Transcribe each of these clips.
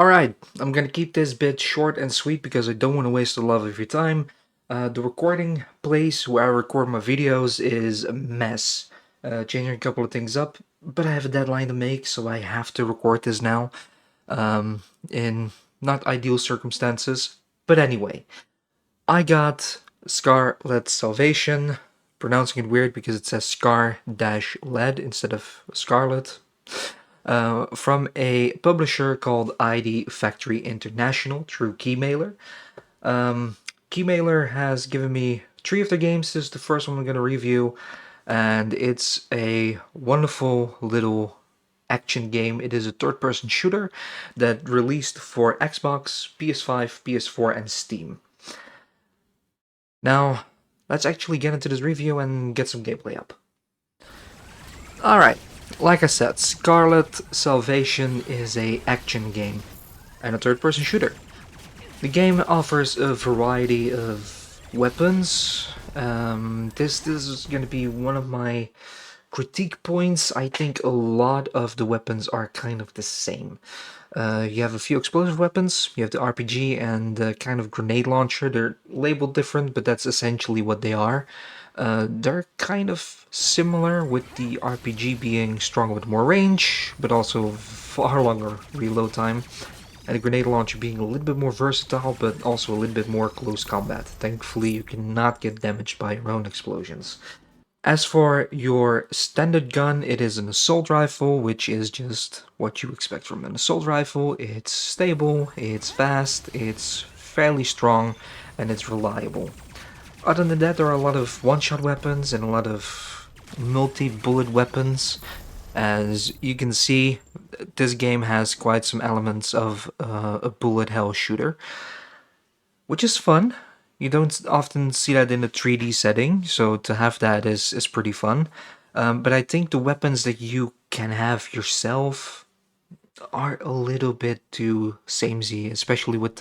Alright, I'm gonna keep this bit short and sweet because I don't want to waste a lot of your time. The recording place where I record my videos is a mess. Changing a couple of things up, but I have a deadline to make, so I have to record this now. In not ideal circumstances. But anyway, I got Scarlet Salvation, pronouncing it weird because it says Scar-Led instead of Scarlet, from a publisher called ID Factory International through Keymailer. Um, Keymailer has given me 3 of their games. This is the first one I'm going to review, and it's a wonderful little action game. It is a third-person shooter that released for Xbox, PS5, PS4, and Steam. Now, let's actually get into this review and get some gameplay up. Alright, like I said, Scarlet Salvation is a action game and a third-person shooter. The game offers a variety of weapons. This is going to be one of my critique points. I think a lot of the weapons are kind of the same. You have a few explosive weapons, you have the RPG and the kind of grenade launcher. They're labeled different, but that's essentially what they are. They're kind of similar, with the RPG being stronger with more range, but also far longer reload time. And the grenade launcher being a little bit more versatile, but also a little bit more close combat. Thankfully, you cannot get damaged by your own explosions. As for your standard gun, it is an assault rifle, which is just what you expect from an assault rifle. It's stable, it's fast, it's fairly strong, and it's reliable. Other than that, there are a lot of one-shot weapons and a lot of multi-bullet weapons. As you can see, this game has quite some elements of a bullet hell shooter, which is fun. You don't often see that in a 3D setting, so to have that is pretty fun. But I think the weapons that you can have yourself are a little bit too samey, especially with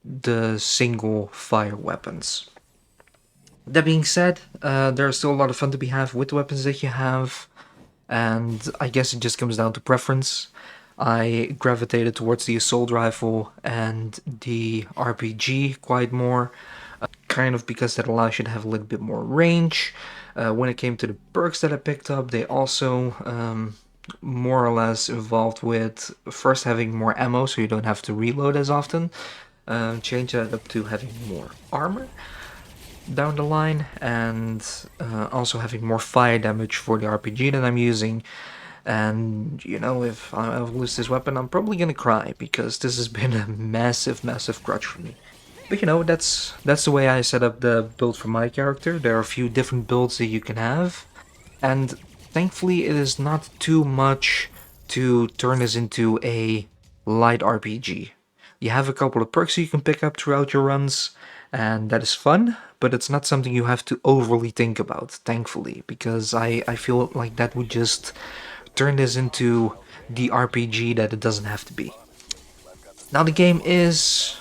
the single fire weapons. That being said, there's still a lot of fun to be had with the weapons that you have, and I guess it just comes down to preference. I gravitated towards the assault rifle and the RPG quite more, kind of because that allows you to have a little bit more range. When it came to the perks that I picked up, they also more or less involved with first having more ammo so you don't have to reload as often. Change that up to having more armor down the line, and also having more fire damage for the RPG that I'm using. And you know, if I lose this weapon, I'm probably gonna cry because this has been a massive crutch for me. But you know, that's the way I set up the build for my character. There are a few different builds that you can have, and thankfully it is not too much to turn this into a light RPG. You have a couple of perks you can pick up throughout your runs, and that is fun, but it's not something you have to overly think about, thankfully, because I feel like that would just turn this into the RPG that it doesn't have to be. Now the game is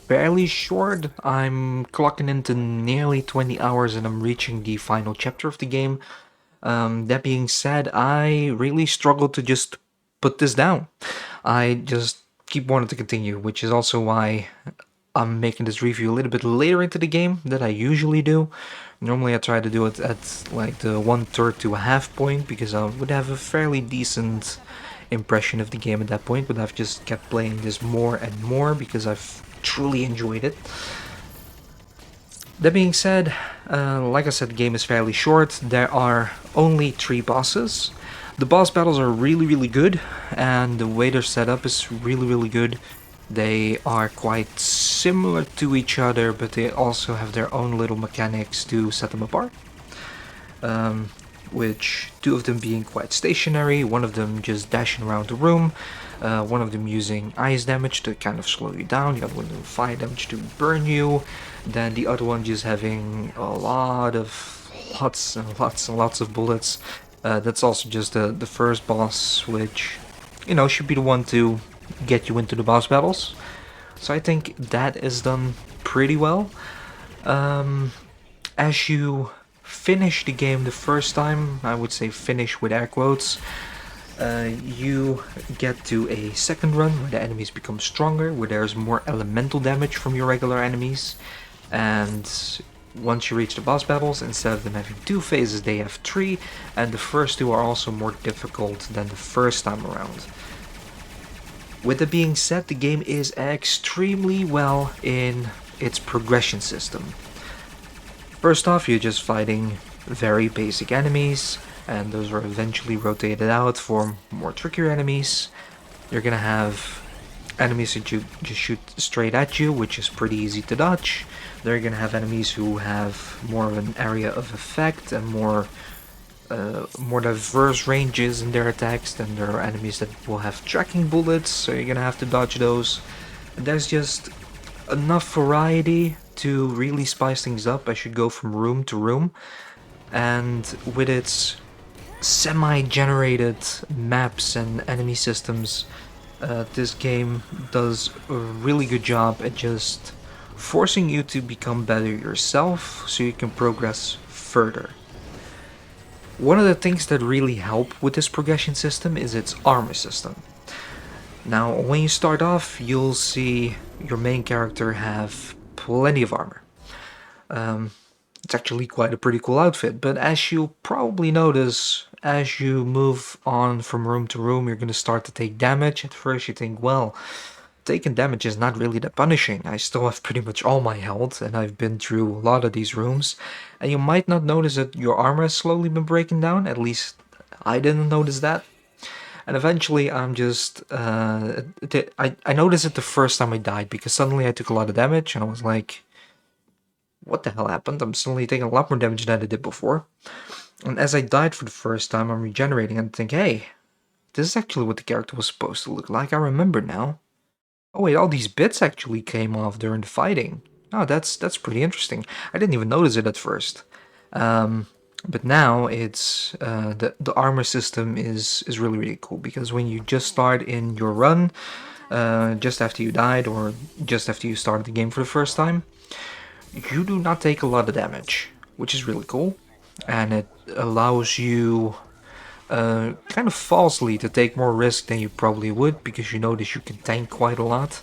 fairly short. I'm clocking into nearly 20 hours and I'm reaching the final chapter of the game. That being said, I really struggled to just put this down. I just keep wanting to continue, which is also why I'm making this review a little bit later into the game than I usually do. Normally I try to do it at like the 1/3 to a half point because I would have a fairly decent impression of the game at that point, but I've just kept playing this more and more because I've truly enjoyed it. That being said, like I said, the game is fairly short. There are only 3 bosses. The boss battles are really good, and the way they're set up is really good. They are quite similar to each other, but they also have their own little mechanics to set them apart. Which 2 of them being quite stationary, one of them just dashing around the room, one of them using ice damage to kind of slow you down, the other one doing fire damage to burn you, then the other one just having a lot of lots and lots of bullets. That's also just the first boss, which, you know, should be the one to get you into the boss battles. So I think that is done pretty well. As you finish the game the first time, I would say finish with air quotes, You get to a second run where the enemies become stronger, where there's more elemental damage from your regular enemies, and once you reach the boss battles, instead of them having 2 phases, they have 3, and the first 2 are also more difficult than the first time around. With that being said, the game is extremely well in its progression system. First off, you're just fighting very basic enemies, and those are eventually rotated out for more trickier enemies. You're gonna have enemies that you just shoot straight at you, which is pretty easy to dodge. They're gonna have enemies who have more of an area of effect and more diverse ranges in their attacks. Then there are enemies that will have tracking bullets, so you're gonna have to dodge those. And there's just enough variety to really spice things up as you go from room to room. And with its semi-generated maps and enemy systems, this game does a really good job at just forcing you to become better yourself so you can progress further. One of the things that really help with this progression system is its armor system. Now, when you start off, you'll see your main character have plenty of armor. It's actually quite a pretty cool outfit, but as you'll probably notice, as you move on from room to room, you're gonna start to take damage. At first you think, well, taking damage is not really that punishing. I still have pretty much all my health, and I've been through a lot of these rooms, and you might not notice that your armor has slowly been breaking down. At least I didn't notice that. And eventually I'm just, I noticed it the first time I died, because suddenly I took a lot of damage, and I was like, what the hell happened? I'm suddenly taking a lot more damage than I did before. And as I died for the first time, I'm regenerating and think, hey, this is actually what the character was supposed to look like. I remember now. Oh wait, all these bits actually came off during the fighting. Oh, that's pretty interesting. I didn't even notice it at first. But now it's the armor system is really cool, because when you just start in your run, just after you died or just after you started the game for the first time, you do not take a lot of damage, which is really cool, and it allows you kind of falsely to take more risk than you probably would, because you notice you can tank quite a lot.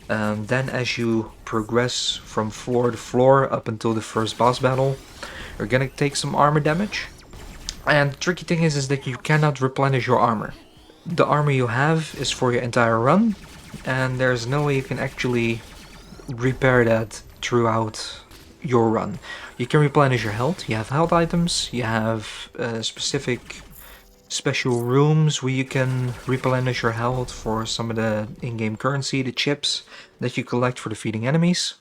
Then as you progress from floor to floor up until the first boss battle, you're gonna take some armor damage. And the tricky thing is that you cannot replenish your armor. The armor you have is for your entire run, and there's no way you can actually repair that throughout your run. You can replenish your health, you have health items, you have specific special rooms where you can replenish your health for some of the in-game currency, the chips that you collect for defeating enemies.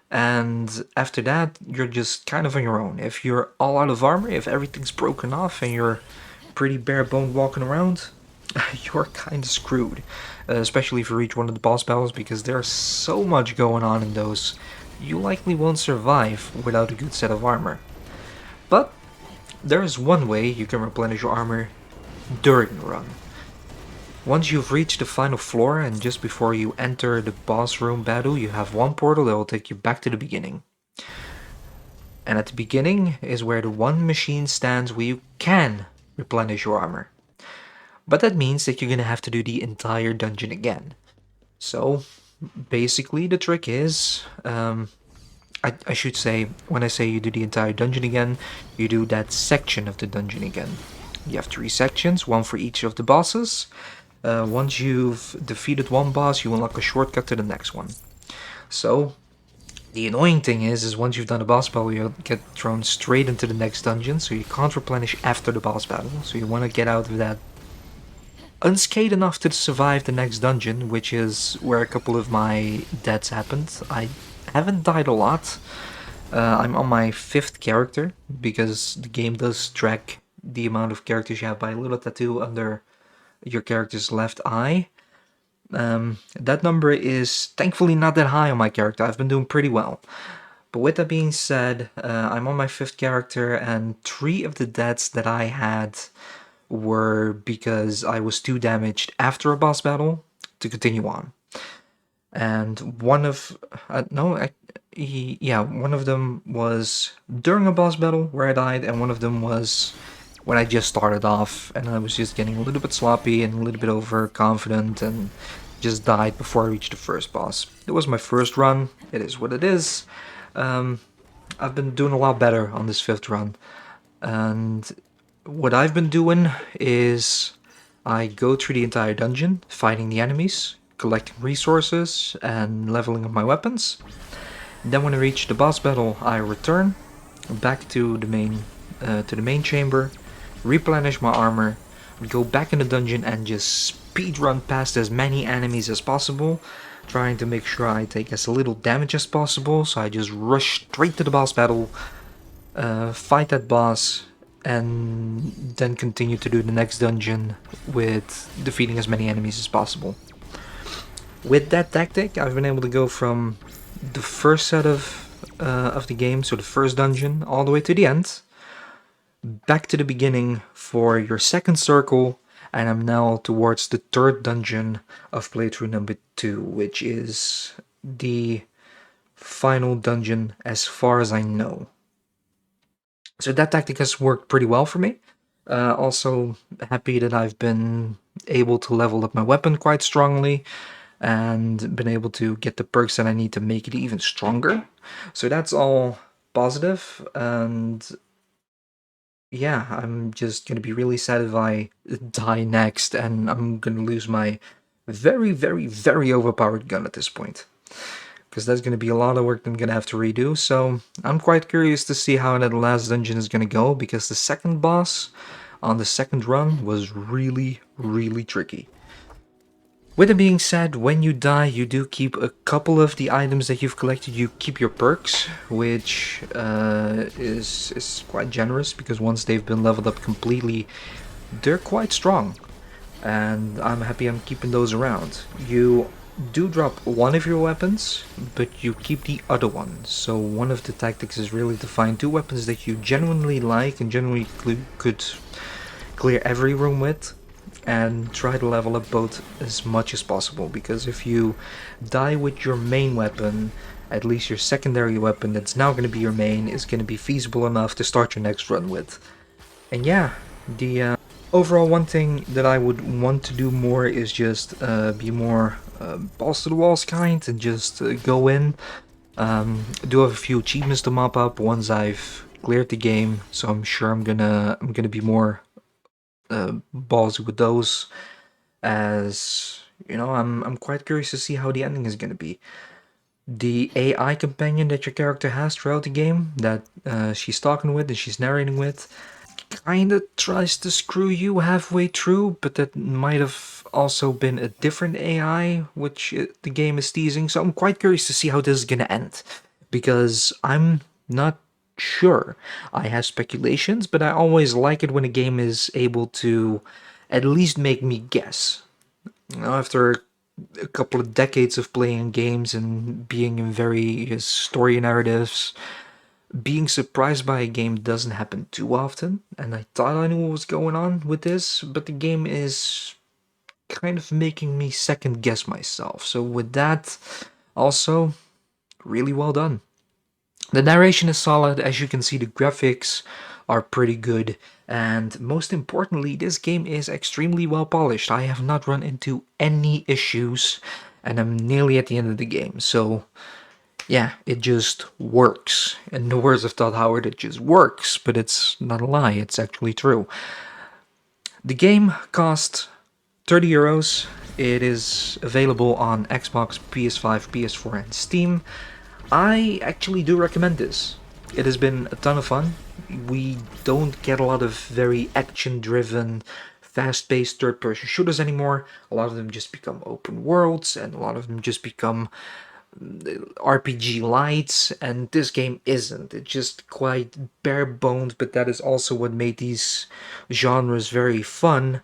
And after that, you're just kind of on your own. If you're all out of armor, if everything's broken off and you're pretty bare-boned walking around, you're kind of screwed. Especially if you reach one of the boss battles, because there's so much going on in those. You likely won't survive without a good set of armor. But there is one way you can replenish your armor during the run. Once you've reached the final floor and just before you enter the boss room battle, you have one portal that will take you back to the beginning. And at the beginning is where the one machine stands where you can replenish your armor. But that means that you're gonna have to do the entire dungeon again. So basically the trick is, I should say, when I say you do the entire dungeon again, you do that section of the dungeon again. You have 3 sections, one for each of the bosses. Once you've defeated one boss, you unlock a shortcut to the next one. So, the annoying thing is once you've done a boss battle, you'll get thrown straight into the next dungeon, so you can't replenish after the boss battle. So you want to get out of that unscathed enough to survive the next dungeon, which is where a couple of my deaths happened. I haven't died a lot. I'm on my 5th character, because the game does track the amount of characters you have by a little tattoo under your character's left eye. That number is thankfully not that high on my character. I've been doing pretty well. But with that being said, I'm on my 5th character, and 3 of the deaths that I had were because I was too damaged after a boss battle to continue on. And one of one of them was during a boss battle where I died, and one of them was when I just started off and I was just getting a little bit sloppy and a little bit overconfident and just died before I reached the first boss. It was my first run. It is what it is. Um, I've been doing a lot better on this fifth run. And what I've been doing is I go through the entire dungeon, fighting the enemies, collecting resources, and leveling up my weapons. Then when I reach the boss battle, I return back to the main chamber, replenish my armor, go back in the dungeon and just speed run past as many enemies as possible, trying to make sure I take as little damage as possible. So I just rush straight to the boss battle, fight that boss, and then continue to do the next dungeon with defeating as many enemies as possible. With that tactic, I've been able to go from the first set of the game, so the first dungeon, all the way to the end, back to the beginning for your second circle, and I'm now towards the third dungeon of playthrough number 2, which is the final dungeon as far as I know. So that tactic has worked pretty well for me. Also happy that I've been able to level up my weapon quite strongly and been able to get the perks that I need to make it even stronger. So that's all positive, and yeah, I'm just gonna be really sad if I die next and I'm gonna lose my very, very, very overpowered gun at this point. Because that's gonna be a lot of work I'm gonna have to redo, so I'm quite curious to see how that last dungeon is gonna go, because the second boss on the second run was really, really tricky. With it being said, when you die, you do keep a couple of the items that you've collected. You keep your perks, which is quite generous, because once they've been leveled up completely, they're quite strong. And I'm happy I'm keeping those around. You do drop one of your weapons, but you keep the other one. So one of the tactics is really to find two weapons that you genuinely like and genuinely could clear every room with, and try to level up both as much as possible, because if you die with your main weapon, at least your secondary weapon that's now going to be your main is going to be feasible enough to start your next run with. And yeah, the overall one thing that I would want to do more is just be more balls to the walls kind, and just go in, do have a few achievements to mop up once I've cleared the game, so I'm sure I'm gonna be more ballsy with those, as you know, I'm quite curious to see how the ending is gonna be. The AI companion that your character has throughout the game, that she's talking with and she's narrating with, kinda tries to screw you halfway through, but that might have also been a different AI, which the game is teasing. So I'm quite curious to see how this is gonna end, because I'm not sure. I have speculations, but I always like it when a game is able to at least make me guess. You know, after a couple of decades of playing games and being in various story narratives, being surprised by a game doesn't happen too often, and I thought I knew what was going on with this, but the game is kind of making me second guess myself. So with that, also, really well done. The narration is solid. As you can see, the graphics are pretty good, and most importantly, this game is extremely well polished. I have not run into any issues, and I'm nearly at the end of the game, so yeah, it just works. In the words of Todd Howard, it just works, but it's not a lie, it's actually true. The game costs 30 euros. It is available on Xbox, PS5, PS4, and Steam. I actually do recommend this. It has been a ton of fun. We don't get a lot of very action-driven, fast-paced third-person shooters anymore. A lot of them just become open worlds, and a lot of them just become RPG lights, and this game isn't. It's just quite bare bones, but that is also what made these genres very fun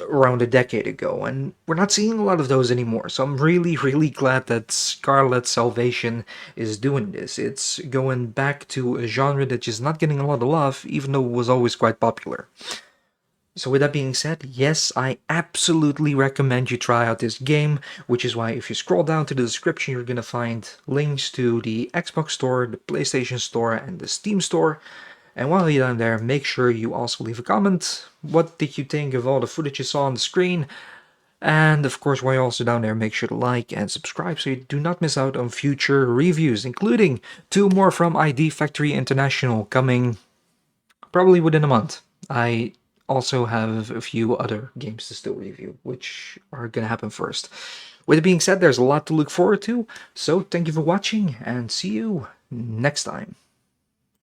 around a decade ago, and we're not seeing a lot of those anymore. So I'm really, really glad that Scarlet Salvation is doing this. It's going back to a genre that is not getting a lot of love, even though it was always quite popular. So with that being said, yes, I absolutely recommend you try out this game, which is why if you scroll down to the description, you're gonna find links to the Xbox Store, the PlayStation Store, and the Steam Store. And while you're down there, make sure you also leave a comment. What did you think of all the footage you saw on the screen? And of course, while you're also down there, make sure to like and subscribe so you do not miss out on future reviews, including 2 more from ID Factory International coming probably within a month. I also have a few other games to still review, which are gonna happen first. With it being said, there's a lot to look forward to, so thank you for watching and see you next time.